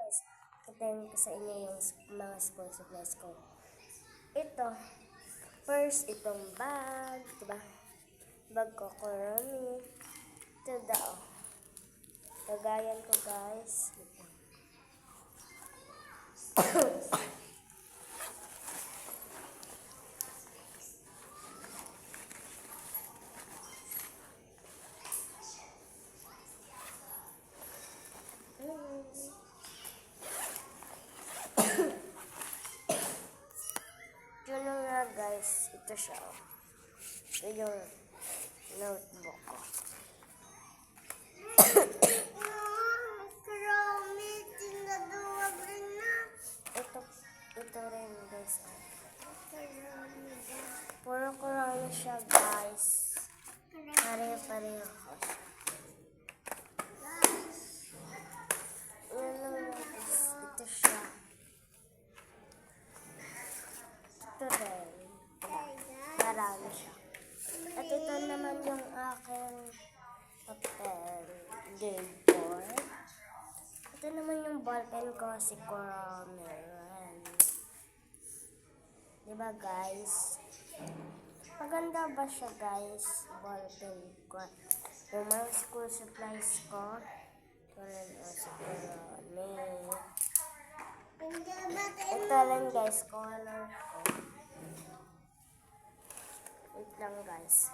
guys, patayin ko sa inyo yung mga school supplies ko. Ito, first, itong bag, diba? Bag ko, Kurami. Ito daw. Lagayan ko, guys. Yun nga guys, ito siya. Ito yung notebook ko. Ito rin guys. Puro Kurami siya guys. Pareho-pareho ko siya. Ito siya. Ito rin. Marami siya. At ito naman yung aking papel. Game board. Ito naman yung ballpen ko, si Kurami. Diba guys? Maganda ba siya guys? Ballpen ko. Yung mga school supplies ko. Tulad o si Kurami. Ito lang guys, color ko. Wait lang guys.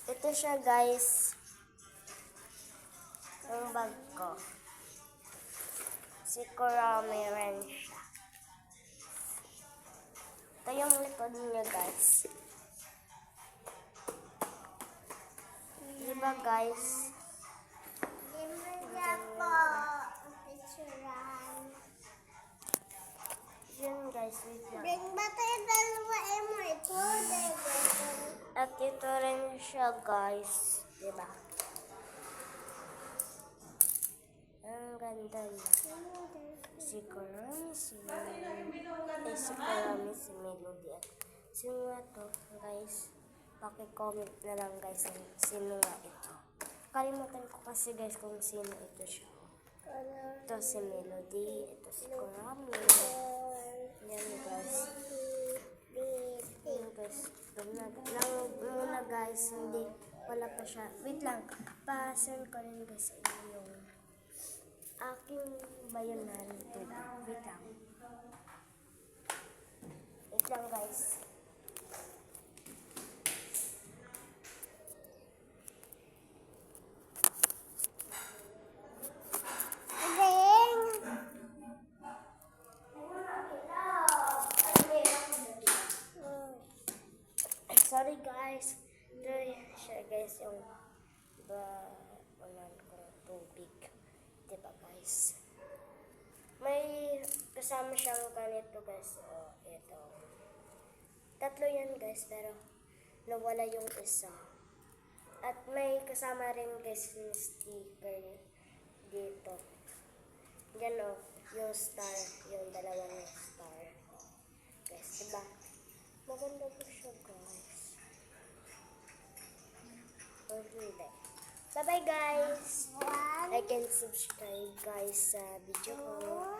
Ito siya guys. Yung bag ko. Si Kurami rin siya. Ito yung likod niya guys. Diba guys? Yun guys, wait lang. At ito rin siya guys. Diba? Ang ganda niya. Si Kurami, si Melody. At sino nga to guys? Paki-comment na lang guys sino nga ito. Kalimutan ko kasi guys kung sino ito siya. Ito si Melody, ito si Kurami. Yan guys. Yan guys. Lang muna guys, hindi wala pa siya. Wait lang, pa-send ko rin guys sa inyo yung aking bayanan tubig. Wait lang. Wait lang guys. Sorry guys, ito siya guys yung bayanan kong tubig. Diba guys? May kasama siyang ganito guys. O, ito. Tatlo yan guys, pero nawala yung isa. At may kasama rin guys yung sticker dito. Yan o, yung star. Yung dalawang star. Guys, diba? Maganda po siya guys. Or hindi. Bye-bye guys! Like and subscribe guys sa video ko.